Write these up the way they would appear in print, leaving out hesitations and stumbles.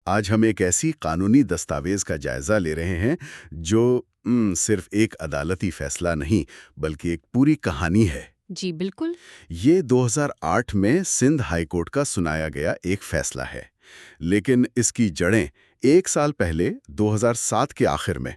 آج ہم ایک ایسی قانونی دستاویز کا جائزہ لے رہے ہیں جو صرف ایک عدالتی فیصلہ نہیں بلکہ ایک پوری کہانی ہے۔ جی بالکل۔ یہ 2008 میں سندھ ہائی کورٹ کا سنایا گیا ایک فیصلہ ہے، لیکن اس کی جڑیں 1 سال پہلے 2007 کے آخر میں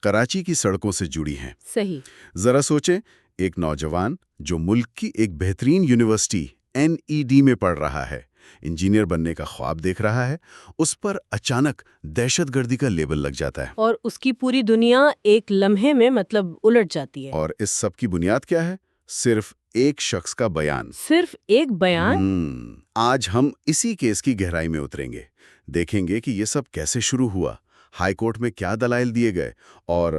کراچی کی سڑکوں سے جڑی ہیں۔ صحیح۔ ذرا سوچیں، ایک نوجوان جو ملک کی ایک بہترین یونیورسٹی NED میں پڑھ رہا ہے، انجینئر بننے کا خواب دیکھ رہا ہے، اس پر اچانک دہشت گردی کا لیبل لگ جاتا ہے۔ اور اس کی پوری دنیا ایک لمحے میں الٹ جاتی ہے۔ اور اس سب کی بنیاد کیا ہے؟ صرف ایک شخص کا بیان۔ صرف ایک بیان؟ آج ہم اسی کیس کی گہرائی میں اتریں گے، دیکھیں گے کہ یہ سب کیسے شروع ہوا، ہائی کورٹ میں کیا دلائل دیے گئے، اور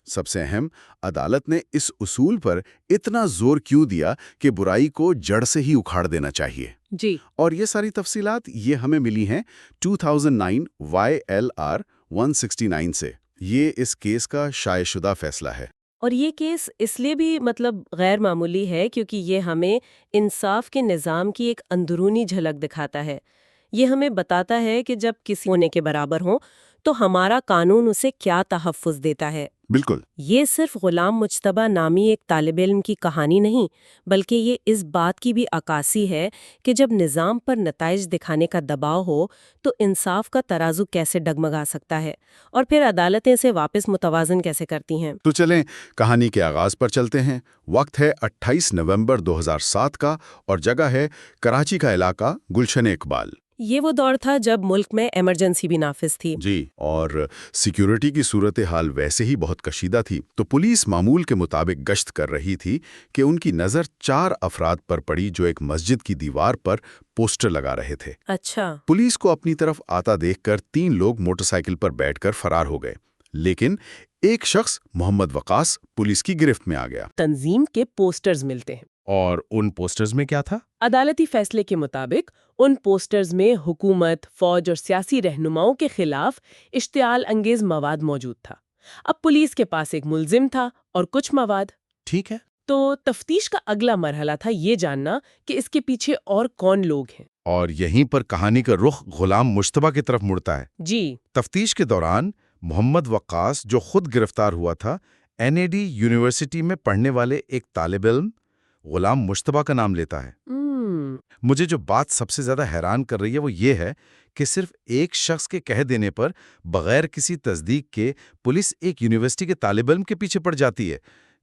سب سے اہم، عدالت نے اس اصول پر اتنا زور کیوں دیا کہ برائی کو جڑ سے ہی اکھاڑ دینا چاہیے۔ جی۔ اور یہ ساری تفصیلات یہ ہمیں ملی ہیں 2009 YLR 169 سے۔ یہ اس کیس کا شائع شدہ فیصلہ ہے۔ اور یہ کیس اس لیے بھی غیر معمولی ہے کیونکہ یہ ہمیں انصاف کے نظام کی ایک اندرونی جھلک دکھاتا ہے۔ یہ ہمیں بتاتا ہے کہ جب کسی ہونے کے برابر ہوں تو ہمارا قانون اسے کیا تحفظ دیتا ہے۔ بالکل۔ یہ صرف غلام مجتبیٰ نامی ایک طالب علم کی کہانی نہیں، بلکہ یہ اس بات کی بھی عکاسی ہے کہ جب نظام پر نتائج دکھانے کا دباؤ ہو تو انصاف کا ترازو کیسے ڈگمگا سکتا ہے، اور پھر عدالتیں اسے واپس متوازن کیسے کرتی ہیں۔ تو چلیں کہانی کے آغاز پر چلتے ہیں۔ وقت ہے 28 نومبر 2007 کا، اور جگہ ہے کراچی کا علاقہ گلشن اقبال۔ یہ وہ دور تھا جب ملک میں ایمرجنسی بھی نافذ تھی۔ جی، اور سیکیورٹی کی صورتحال ویسے ہی بہت کشیدہ تھی، تو پولیس معمول کے مطابق گشت کر رہی تھی کہ ان کی نظر 4 افراد پر پڑی جو ایک مسجد کی دیوار پر پوسٹر لگا رہے تھے۔ اچھا۔ پولیس کو اپنی طرف آتا دیکھ کر 3 لوگ موٹر سائیکل پر بیٹھ کر فرار ہو گئے، لیکن ایک شخص محمد وقاص پولیس کی گرفت میں آ گیا۔ تنظیم کے پوسٹرز ملتے ہیں۔ اور ان پوسٹرز میں کیا تھا؟ عدالتی فیصلے کے مطابق ان پوسٹرز میں حکومت، فوج اور سیاسی رہنماؤں کے خلاف اشتعال انگیز مواد موجود تھا۔ اب پولیس کے پاس ایک ملزم تھا اور کچھ مواد۔ ٹھیک ہے۔ تو تفتیش کا اگلا مرحلہ تھا یہ جاننا کہ اس کے پیچھے اور کون لوگ ہیں۔ اور یہیں پر کہانی کا رخ غلام مجتبیٰ کی طرف مڑتا ہے۔ جی۔ تفتیش کے دوران محمد وقاص، جو خود گرفتار ہوا تھا، NAD یونیورسٹی میں پڑھنے والے ایک طالب علم غلام مجتبیٰ کا نام لیتا ہے۔ مجھے جو بات سب سے زیادہ حیران کر رہی ہے وہ یہ ہے کہ صرف ایک شخص کے کہہ دینے پر بغیر کسی تصدیق کے پولیس ایک یونیورسٹی کے طالب علم کے پیچھے پڑ جاتی ہے۔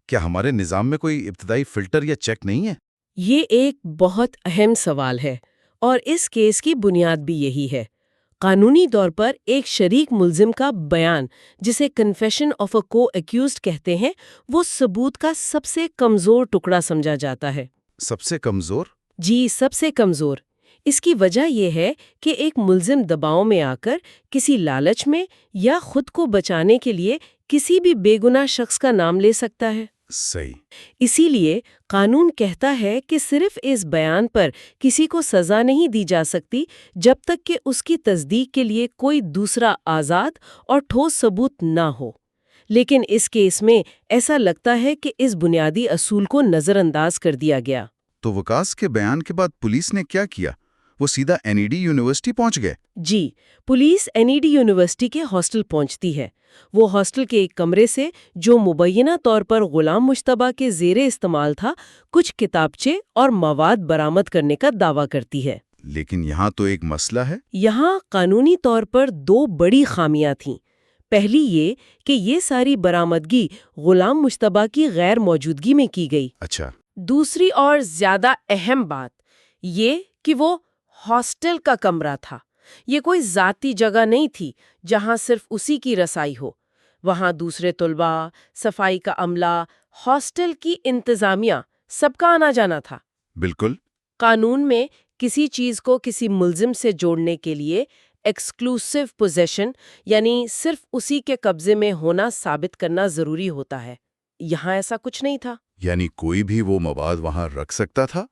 کیا ہمارے نظام میں کوئی ابتدائی فلٹر یا چیک نہیں ہے؟ یہ ایک بہت اہم سوال ہے، اور اس کیس کی بنیاد بھی یہی ہے۔ قانونی طور پر ایک شریک ملزم کا بیان، جسے کنفیشن آف اے کو ایکیوزڈ کہتے ہیں، وہ ثبوت کا سب سے کمزور ٹکڑا سمجھا جاتا ہے۔ سب سے کمزور؟ جی، سب سے کمزور۔ اس کی وجہ یہ ہے کہ ایک ملزم دباؤ میں آ کر کسی لالچ میں یا خود کو بچانے کے لیے کسی بھی بے گناہ شخص کا نام لے سکتا ہے۔ صحیح۔ اسی لیے قانون کہتا ہے کہ صرف اس بیان پر کسی کو سزا نہیں دی جا سکتی جب تک کہ اس کی تصدیق کے لیے کوئی دوسرا آزاد اور ٹھوس ثبوت نہ ہو۔ لیکن اس کیس میں ایسا لگتا ہے کہ اس بنیادی اصول کو نظر انداز کر دیا گیا۔ تو وقاص کے بیان کے بعد پولیس نے کیا کیا؟ وہ سیدھا NED یونیورسٹی پہنچ گئے؟ جی، پولیس NED یونیورسٹی کے ہاسٹل پہنچتی ہے۔ وہ ہاسٹل کے ایک کمرے سے، جو مبینہ طور پر غلام مجتبیٰ کے زیر استعمال تھا، کچھ کتابچے اور مواد برآمد کرنے کا دعویٰ کرتی ہے۔ لیکن یہاں تو ایک مسئلہ ہے۔ یہاں قانونی طور پر 2 بڑی خامیاں تھیں۔ پہلی یہ کہ یہ ساری برآمدگی غلام مجتبیٰ کی غیر موجودگی میں کی گئی۔ اچھا۔ دوسری اور زیادہ اہم بات یہ کہ وہ ہاسٹل کا کمرہ تھا۔ یہ کوئی ذاتی جگہ نہیں تھی جہاں صرف اسی کی رسائی ہو۔ وہاں دوسرے طلباء، صفائی کا عملہ، ہاسٹل کی انتظامیہ، سب کا آنا جانا تھا۔ بالکل۔ قانون میں کسی چیز کو کسی ملزم سے جوڑنے کے لیے ایکسکلوسیو پوزیشن، یعنی صرف اسی کے قبضے میں ہونا، ثابت کرنا ضروری ہوتا ہے۔ یہاں ایسا کچھ نہیں تھا۔ یعنی کوئی بھی وہ مواد وہاں رکھ سکتا تھا؟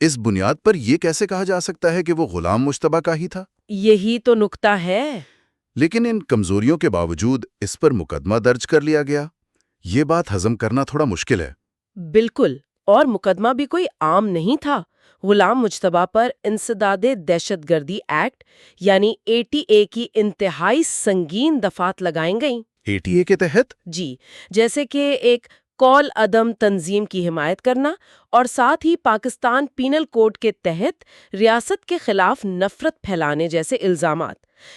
اس بنیاد پر یہ کیسے کہا جا سکتا ہے کہ وہ غلام مجتبیٰ کا ہی تھا؟ یہی تو نکتہ ہے۔ لیکن ان کمزوریوں کے باوجود اس پر مقدمہ درج کر لیا گیا۔ یہ بات ہضم کرنا تھوڑا مشکل ہے۔ بالکل، اور مقدمہ بھی کوئی عام نہیں تھا۔ غلام مجتبیٰ پر انسداد دہشت گردی ایکٹ یعنی ATA کی انتہائی سنگین دفعات لگائیں گئیں۔ ATA کے تحت؟ جی، جیسے کہ ایک کال عدم تنظیم کی حمایت کرنا اور ساتھ ہی پاکستان پینل کوڈ کے تحت ریاست کے خلاف نفرت پھیلانے جیسے الزامات۔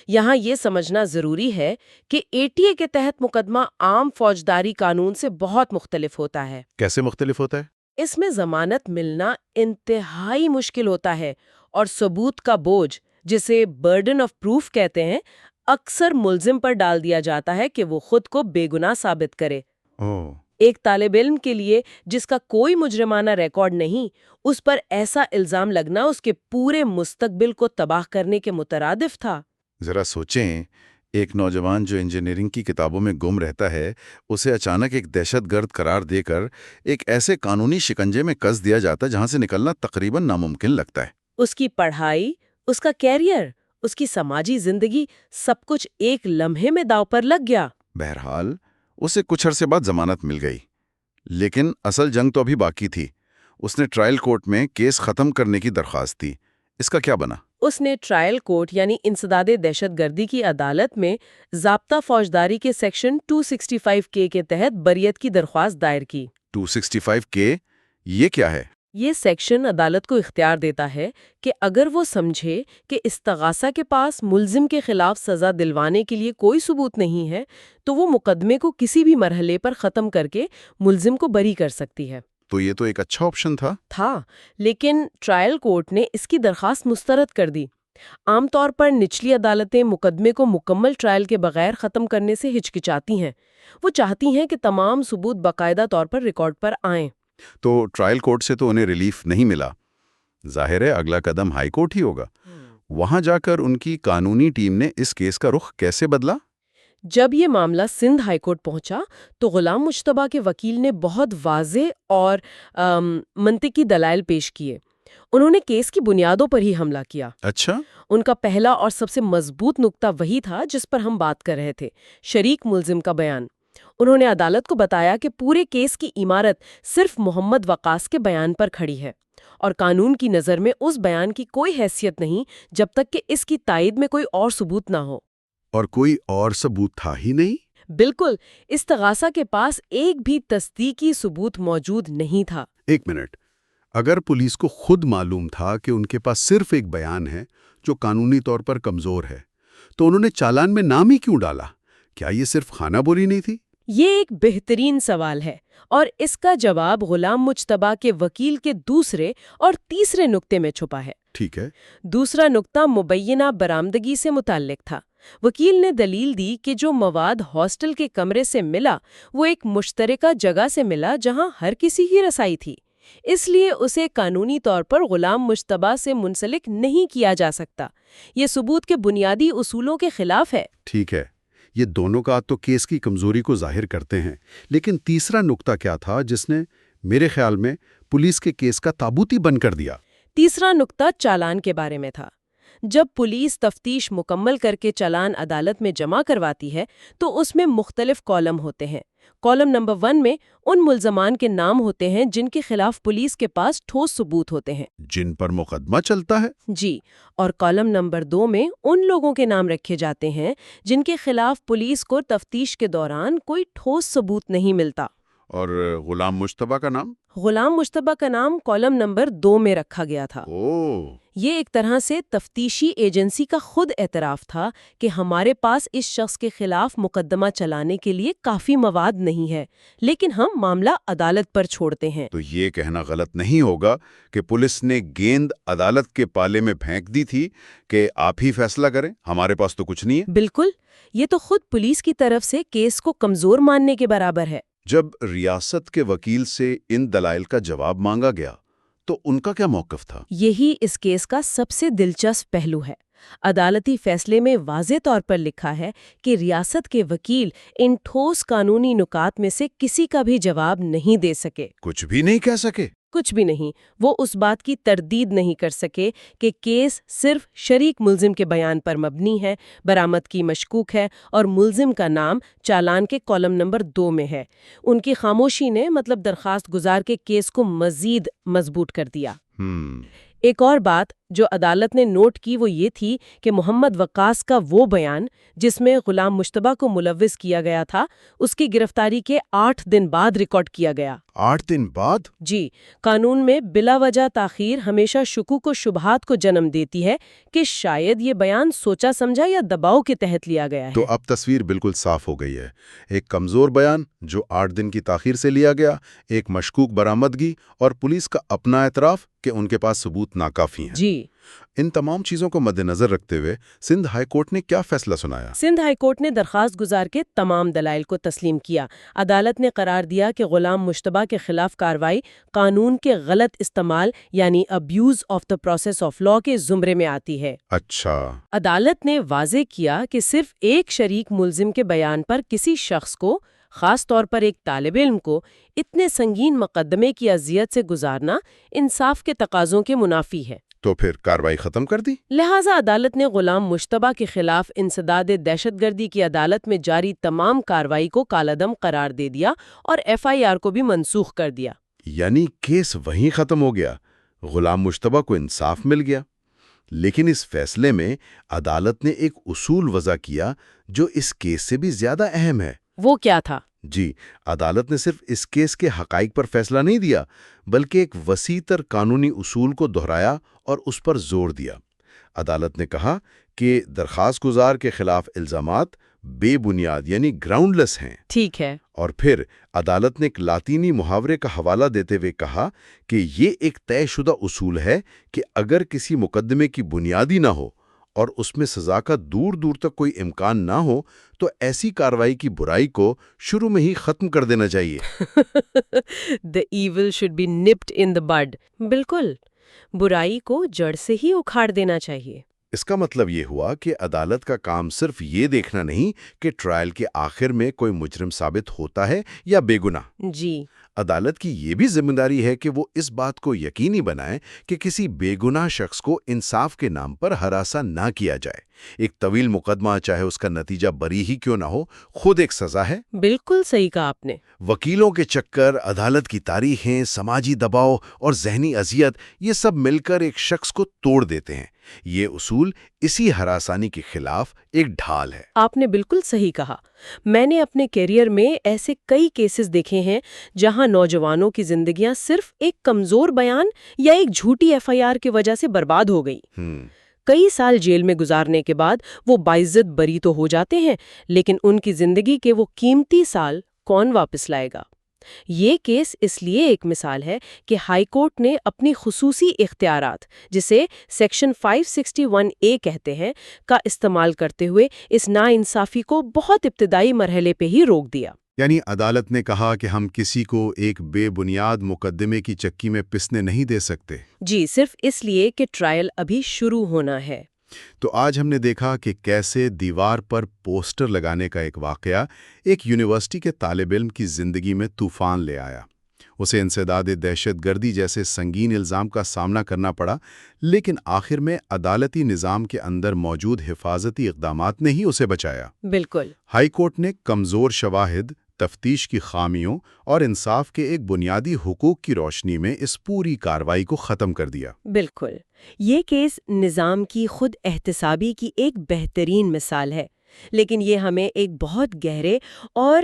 یہاں یہ سمجھنا ضروری ہے کہ ATA کے تحت مقدمہ عام فوجداری قانون سے بہت مختلف ہوتا ہے۔ کیسے مختلف ہوتا ہے؟ اس میں ضمانت ملنا انتہائی مشکل ہوتا ہے اور ثبوت کا بوجھ، جسے برڈن آف پروف کہتے ہیں، اکثر ملزم پر ڈال دیا جاتا ہے کہ وہ خود کو بے گناہ ثابت کرے۔ ایک طالب علم کے لیے جس کا کوئی مجرمانہ ریکارڈ نہیں، اس پر ایسا الزام لگنا اس کے پورے مستقبل کو تباہ کرنے کے مترادف تھا۔ ذرا سوچیں، ایک نوجوان جو انجینئرنگ کی کتابوں میں گم رہتا ہے، اسے اچانک ایک دہشت گرد قرار دے کر ایک ایسے قانونی شکنجے میں کس دیا جاتا ہے جہاں سے نکلنا تقریباً ناممکن لگتا ہے۔ اس کی پڑھائی، اس کا کیریئر، اس کی سماجی زندگی، سب کچھ ایک لمحے میں داؤ پر لگ گیا۔ بہرحال اسے کچھ عرصے بعد ضمانت مل گئی، لیکن اصل جنگ تو ابھی باقی تھی۔ اس نے ٹرائل کورٹ میں کیس ختم کرنے کی درخواست دی۔ اس کا کیا بنا؟ اس نے ٹرائل کورٹ یعنی انسداد دہشت گردی کی عدالت میں ضابطہ فوجداری کے سیکشن 265K کے تحت بریت کی درخواست دائر کی۔ 265K یہ کیا ہے؟ یہ سیکشن عدالت کو اختیار دیتا ہے کہ اگر وہ سمجھے کہ استغاثہ کے پاس ملزم کے خلاف سزا دلوانے کے لیے کوئی ثبوت نہیں ہے تو وہ مقدمے کو کسی بھی مرحلے پر ختم کر کے ملزم کو بری کر سکتی ہے۔ تو یہ تو ایک اچھا آپشن تھا، لیکن ٹرائل کورٹ نے اس کی درخواست مسترد کر دی۔ عام طور پر نچلی عدالتیں مقدمے کو مکمل ٹرائل کے بغیر ختم کرنے سے ہچکچاتی ہیں۔ وہ چاہتی ہیں کہ تمام ثبوت باقاعدہ طور پر ریکارڈ پر آئیں۔ تو ٹرائل کورٹ سے تو انہیں ریلیف نہیں ملا، ظاہر ہے اگلا قدم ہائی کورٹ ہی ہوگا۔ وہاں جا کر ان کی قانونی ٹیم نے اس کیس کا رخ کیسے بدلا؟ جب یہ معاملہ سندھ ہائی کورٹ پہنچا تو غلام مجتبیٰ کے وکیل نے بہت واضح اور منطقی دلائل پیش کیے۔ انہوں نے کیس کی بنیادوں پر ہی حملہ کیا۔ اچھا؟ ان کا پہلا اور سب سے مضبوط نقطہ وہی تھا جس پر ہم بات کر رہے تھے، شریک ملزم کا بیان۔ انہوں نے عدالت کو بتایا کہ پورے کیس کی عمارت صرف محمد وقاص کے بیان پر کھڑی ہے اور قانون کی نظر میں اس بیان کی کوئی حیثیت نہیں جب تک کہ اس کی تائید میں کوئی اور ثبوت نہ ہو۔ اور کوئی اور ثبوت تھا ہی نہیں؟ بالکل، استغاثہ کے پاس ایک بھی تصدیقی ثبوت موجود نہیں تھا۔ ایک منٹ، اگر پولیس کو خود معلوم تھا کہ ان کے پاس صرف ایک بیان ہے جو قانونی طور پر کمزور ہے، تو انہوں نے چالان میں نام ہی کیوں ڈالا؟ کیا یہ صرف خانہ بولی نہیں تھی؟ یہ ایک بہترین سوال ہے اور اس کا جواب غلام مجتبیٰ کے وکیل کے دوسرے اور تیسرے نقطے میں چھپا ہے۔ ٹھیک ہے۔ دوسرا نقطہ مبینہ برآمدگی سے متعلق تھا۔ وکیل نے دلیل دی کہ جو مواد ہاسٹل کے کمرے سے ملا وہ ایک مشترکہ جگہ سے ملا جہاں ہر کسی کی رسائی تھی، اس لیے اسے قانونی طور پر غلام مجتبیٰ سے منسلک نہیں کیا جا سکتا۔ یہ ثبوت کے بنیادی اصولوں کے خلاف ہے۔ ٹھیک ہے، یہ دونوں کا تو کیس کی کمزوری کو ظاہر کرتے ہیں، لیکن تیسرا نقطہ کیا تھا جس نے میرے خیال میں پولیس کے کیس کا تابوتی بند کر دیا؟ تیسرا نقطہ چالان کے بارے میں تھا۔ جب پولیس تفتیش مکمل کر کے چالان عدالت میں جمع کرواتی ہے تو اس میں مختلف کالم ہوتے ہیں۔ کالم نمبر 1 میں ان ملزمان کے نام ہوتے ہیں جن کے خلاف پولیس کے پاس ٹھوس ثبوت ہوتے ہیں، جن پر مقدمہ چلتا ہے۔ جی، اور کالم نمبر 2 میں ان لوگوں کے نام رکھے جاتے ہیں جن کے خلاف پولیس کو تفتیش کے دوران کوئی ٹھوس ثبوت نہیں ملتا۔ اور غلام مجتبیٰ کا نام؟ غلام مجتبیٰ کا نام کالم نمبر 2 میں رکھا گیا تھا۔ یہ ایک طرح سے تفتیشی ایجنسی کا خود اعتراف تھا کہ ہمارے پاس اس شخص کے خلاف مقدمہ چلانے کے لیے کافی مواد نہیں ہے، لیکن ہم معاملہ عدالت پر چھوڑتے ہیں۔ تو یہ کہنا غلط نہیں ہوگا کہ پولیس نے گیند عدالت کے پالے میں پھینک دی تھی کہ آپ ہی فیصلہ کریں، ہمارے پاس تو کچھ نہیں ہے۔ بالکل، یہ تو خود پولیس کی طرف سے کیس کو کمزور ماننے کے برابر ہے۔ جب ریاست کے وکیل سے ان دلائل کا جواب مانگا گیا تو ان کا کیا موقف تھا؟ یہی اس کیس کا سب سے دلچسپ پہلو ہے۔ عدالتی فیصلے میں واضح طور پر لکھا ہے کہ ریاست کے وکیل ان ٹھوس قانونی نکات میں سے کسی کا بھی جواب نہیں دے سکے۔ کچھ بھی نہیں کہہ سکے؟ کچھ بھی نہیں۔ وہ اس بات کی تردید نہیں کر سکے کہ کیس صرف شریک ملزم کے بیان پر مبنی ہے، برآمدگی مشکوک ہے اور ملزم کا نام چالان کے کالم نمبر 2 میں ہے۔ ان کی خاموشی نے درخواست گزار کے کیس کو مزید مضبوط کر دیا۔ ایک اور بات جو عدالت نے نوٹ کی وہ یہ تھی کہ محمد وقاص کا وہ بیان جس میں غلام مشتبہ کو ملوث کیا گیا تھا اس کی گرفتاری کے 8 دن بعد ریکارڈ کیا گیا۔ 8 دن بعد؟ جی، قانون میں بلا وجہ تاخیر ہمیشہ شکوک و شبہات کو جنم دیتی ہے کہ شاید یہ بیان سوچا سمجھا یا دباؤ کے تحت لیا گیا ہے۔ تو اب تصویر بالکل صاف ہو گئی ہے۔ ایک کمزور بیان جو 8 دن کی تاخیر سے لیا گیا، ایک مشکوک برآمدگی اور پولیس کا اپنا اعتراف کہ ان کے پاس ثبوت ناکافی ہیں۔ جی، ان تمام چیزوں کو مد نظر رکھتے ہوئے سندھ ہائی کورٹ نے کیا فیصلہ سنایا؟ سندھ ہائی کورٹ نے درخواست گزار کے تمام دلائل کو تسلیم کیا۔ عدالت نے قرار دیا کہ غلام مشتبہ کے خلاف کارروائی قانون کے غلط استعمال یعنی abuse of the process of law کے زمرے میں آتی ہے۔ اچھا۔ عدالت نے واضح کیا کہ صرف ایک شریک ملزم کے بیان پر کسی شخص کو، خاص طور پر ایک طالب علم کو، اتنے سنگین مقدمے کی اذیت سے گزارنا انصاف کے تقاضوں کے منافی ہے۔ تو پھر کارروائی ختم کر دی؟ لہٰذا عدالت نے غلام مشتبہ کے خلاف انسداد دہشت گردی کی عدالت میں جاری تمام کارروائی کو کالعدم قرار دے دیا اور FIR کو بھی منسوخ کر دیا۔ یعنی کیس وہیں ختم ہو گیا، غلام مشتبہ کو انصاف مل گیا۔ لیکن اس فیصلے میں عدالت نے ایک اصول وضع کیا جو اس کیس سے بھی زیادہ اہم ہے۔ وہ کیا تھا؟ جی، عدالت نے صرف اس کیس کے حقائق پر فیصلہ نہیں دیا بلکہ ایک وسیع تر قانونی اصول کو دہرایا اور اس پر زور دیا۔ عدالت نے کہا کہ درخواست گزار کے خلاف الزامات بے بنیاد یعنی گراؤنڈ لیس ہیں۔ ٹھیک ہے۔ اور پھر عدالت نے ایک لاطینی محاورے کا حوالہ دیتے ہوئے کہا کہ یہ ایک طے شدہ اصول ہے کہ اگر کسی مقدمے کی بنیادی نہ ہو اور اس میں سزا کا دور دور تک کوئی امکان نہ ہو تو ایسی کارروائی کی برائی کو شروع میں ہی ختم کر دینا چاہیے۔ The evil should be nipped in the bud۔ بالکل، برائی کو جڑ سے ہی اکھاڑ دینا چاہیے۔ اس کا مطلب یہ ہوا کہ عدالت کا کام صرف یہ دیکھنا نہیں کہ ٹرائل کے آخر میں کوئی مجرم ثابت ہوتا ہے یا بے گناہ۔ جی، عدالت کی یہ بھی ذمہ داری ہے کہ وہ اس بات کو یقینی بنائے کہ کسی بے گناہ شخص کو انصاف کے نام پر ہراساں نہ کیا جائے۔ ایک طویل مقدمہ چاہے اس کا نتیجہ بری ہی کیوں نہ ہو، خود ایک سزا ہے۔ بالکل صحیح کہا آپ نے۔ وکیلوں کے چکر، عدالت کی تاریخیں، سماجی دباؤ اور ذہنی اذیت، یہ سب مل کر ایک شخص کو توڑ دیتے ہیں۔ یہ اصول اسی ہراسانی کے خلاف ایک ڈھال ہے۔ آپ نے بالکل صحیح کہا۔ میں نے اپنے کیریئر میں ایسے کئی کیسز دیکھے ہیں جہاں نوجوانوں کی زندگیاں صرف ایک کمزور بیان یا ایک جھوٹی FIR کی وجہ سے برباد ہو گئی۔ کئی سال جیل میں گزارنے کے بعد وہ باعزت بری تو ہو جاتے ہیں، لیکن ان کی زندگی کے وہ قیمتی سال کون واپس لائے گا؟ یہ کیس اس لیے ایک مثال ہے کہ ہائی کورٹ نے اپنی خصوصی اختیارات، جسے سیکشن 561A کہتے ہیں، کا استعمال کرتے ہوئے اس ناانصافی کو بہت ابتدائی مرحلے پہ ہی روک دیا۔ یعنی عدالت نے کہا کہ ہم کسی کو ایک بے بنیاد مقدمے کی چکی میں پسنے نہیں دے سکتے۔ جی، صرف اس لیے کہ ٹرائل ابھی شروع ہونا ہے۔ تو آج ہم نے دیکھا کہ کیسے دیوار پر پوسٹر لگانے کا ایک واقعہ ایک یونیورسٹی کے طالب علم کی زندگی میں طوفان لے آیا۔ اسے انسداد دہشت گردی جیسے سنگین الزام کا سامنا کرنا پڑا، لیکن آخر میں عدالتی نظام کے اندر موجود حفاظتی اقدامات نے ہی اسے بچایا۔ بالکل۔ ہائی کورٹ نے کمزور شواہد، تفتیش کی خامیوں اور انصاف کے ایک بنیادی حقوق کی روشنی میں اس پوری کارروائی کو ختم کر دیا۔ بالکل، یہ کیس نظام کی خود احتسابی کی ایک بہترین مثال ہے، لیکن یہ ہمیں ایک بہت گہرے اور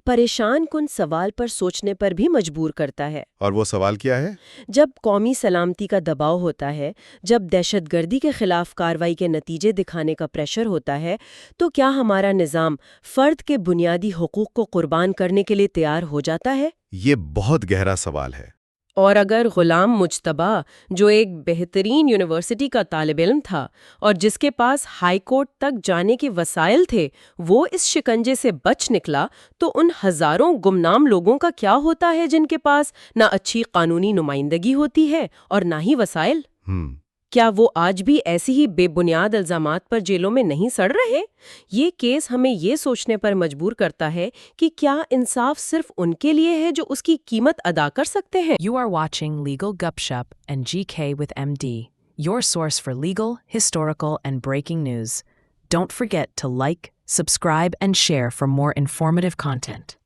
پریشان کن سوال پر سوچنے پر بھی مجبور کرتا ہے۔ اور وہ سوال کیا ہے؟ جب قومی سلامتی کا دباؤ ہوتا ہے، جب دہشت گردی کے خلاف کارروائی کے نتیجے دکھانے کا پریشر ہوتا ہے، تو کیا ہمارا نظام فرد کے بنیادی حقوق کو قربان کرنے کے لیے تیار ہو جاتا ہے؟ یہ بہت گہرا سوال ہے۔ اور اگر غلام مجتبہ، جو ایک بہترین یونیورسٹی کا طالب علم تھا اور جس کے پاس ہائی کورٹ تک جانے کے وسائل تھے، وہ اس شکنجے سے بچ نکلا، تو ان ہزاروں گمنام لوگوں کا کیا ہوتا ہے جن کے پاس نہ اچھی قانونی نمائندگی ہوتی ہے اور نہ ہی وسائل؟ کیا وہ آج بھی ایسی ہی بے بنیاد الزامات پر جیلوں میں نہیں سڑ رہے؟ یہ کیس ہمیں یہ سوچنے پر مجبور کرتا ہے کہ کیا انصاف صرف ان کے لیے ہے جو اس کی قیمت ادا کر سکتے ہیں؟ You are watching Legal Gupshup and GK with MD, your source for legal, historical, and breaking news. Don't forget to like, subscribe, and share for more informative content.